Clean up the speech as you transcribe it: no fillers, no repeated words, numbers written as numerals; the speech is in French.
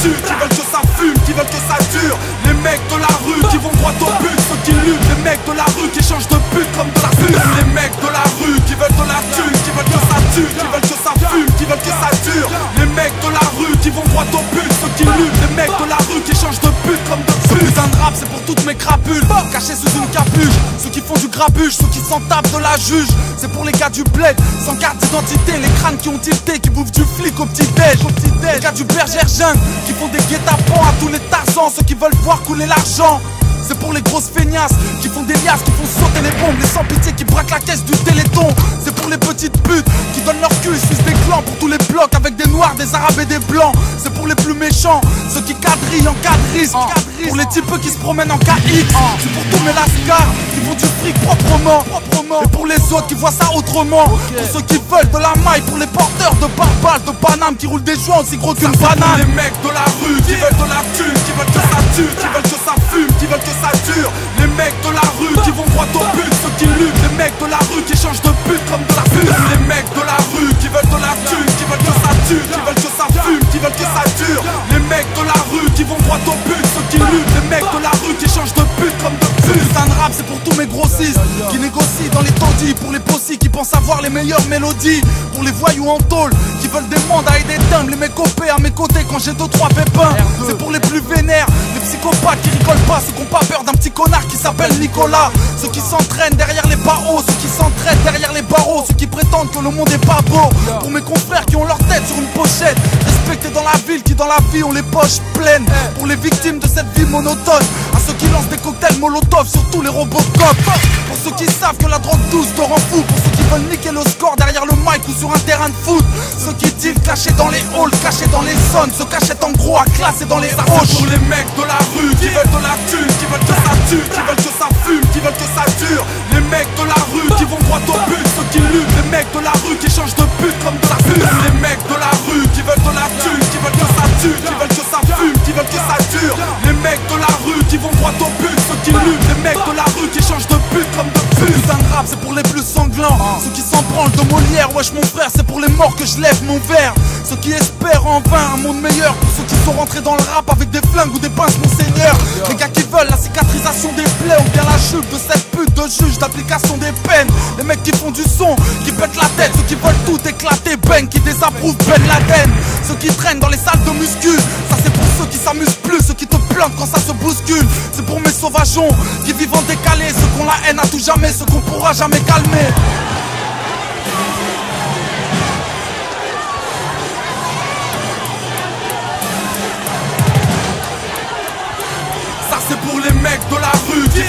tue, qui veulent que ça fume, qui veulent que ça dure. Les mecs de la rue qui vont droit au but, ceux qui luttent. Les mecs de la rue qui changent de pute comme de la pute. Les mecs de la rue qui veulent de la thune, qui veulent que ça tue, qui veulent que ça fume, qui veulent que ça dure. Les mecs de la rue qui vont droit au but, ceux qui luttent. Les mecs de la rue qui changent de pute comme de pute. Ce putain de rap c'est pour toutes mes crapules, cachés sous une capuche. Ceux qui font du grabuge, ceux qui s'en tapent de la juge. C'est pour les gars du bled, sans carte d'identité. Les crânes qui ont tilté, qui bouffent du flic au petit-déj. Les gars du bergère jeune, qui font des guet-apens à tous les Tarzans. Ceux qui veulent voir couler l'argent. C'est pour les grosses feignasses qui font des liasses, qui font sauter les bombes. Les sans-pitié qui braquent la caisse du Téléthon. C'est pour les petites putes qui donnent leur cul, sucent des clans. Pour tous les blocs avec des noirs, des arabes et des blancs. C'est pour les plus méchants, ceux qui quadrillent en cas de risque. Pour les types qui se promènent en KX. C'est pour tous mes lascars qui font du fric proprement. Et pour les autres qui voient ça autrement. Pour ceux qui veulent de la maille, pour les porteurs de pare-balles, de Paname qui roulent des joints aussi gros qu'une banane. Les mecs de la rue qui veulent de la thune, qui veulent que ça tue, qui veulent que ça fume, qui veulent que ça dure. Les mecs de la rue qui vont droit au but, ceux qui luttent. Les mecs de la rue qui changent de pute comme de la pute. Les mecs de la rue qui veulent de la thune, qui veulent que ça tue, qui veulent que ça fume, qui veulent que ça dure. Les mecs de la rue qui vont droit au but, ceux qui luttent. Les mecs de la rue qui changent de pute comme de pute. Putain de rap c'est pour tous mes grossistes qui négocient dans les taudis. Pour les possis qui pensent avoir les meilleures mélodies. Pour les voyous en tôle qui veulent des mandats et des timbres. Les mecs OP à mes côtés quand j'ai 2-3 pépins. C'est pour les plus vénères, les psychopathes qui rigolent pas. Ceux qui ont pas peur d'un petit connard qui s'appelle Nicolas. Ceux qui s'entraînent derrière les barreaux, ceux qui s'entraînent derrière les barreaux. Ceux qui prétendent que le monde est pas beau. Pour mes confrères qui ont leur tête sur une pochette, respectés dans la ville, qui dans la vie ont les poches pleines. Pour les victimes de cette vie monotone, à ceux qui lancent des cocktails Molotov sur tous les Robocop. Pour ceux qui savent que la drogue douce te rend fou. Pour ceux qui veulent niquer le score derrière le mic ou sur un terrain de foot. Ceux qui dealent cachés dans les halls, cachés dans les zones. Se cachent en gros à classer dans les poches. Pour les mecs de la rue qui veulent de la thune, qui veulent que ça tue, qui veulent que ça fume, qui veulent que ça dure. Les mecs de la rue qui vont droit au but, ceux qui luttent. Les mecs de la rue qui changent de pute comme de la pute. Les mecs de la rue qui veulent de la thune, qui veulent que ça tue, qui veulent que ça fume, qui veulent que ça dure. Les mecs de la rue qui vont droit au but, ceux qui luttent. Les mecs de la rue qui changent de pute comme de pute. Putain de rap c'est pour les plus sanglants, ceux qui s'en branlent de Molière. Wesh mon frère c'est pour les morts que je lève mon verre. Ceux qui espèrent en vain un monde meilleur. Pour ceux qui sont rentrés dans le rap avec des flingues ou des pinces monseigneur. Les gars qui veulent la cicatrisation des plaies ou bien la chute de cette pute de juge d'application des peines. Les mecs qui font du son, qui pètent la tête. Ceux qui veulent tout éclater, Ben qui désapprouvent Ben Laden. Ceux qui traînent dans les salles de muscu, ça c'est pour ceux qui s'amusent plus. Ceux qui te plantent quand ça se bouscule. C'est pour mes sauvageons qui vivent en décalé. Ceux qui ont la haine à tout jamais, ceux qu'on pourra jamais calmer. C'est pour les mecs de la rue qui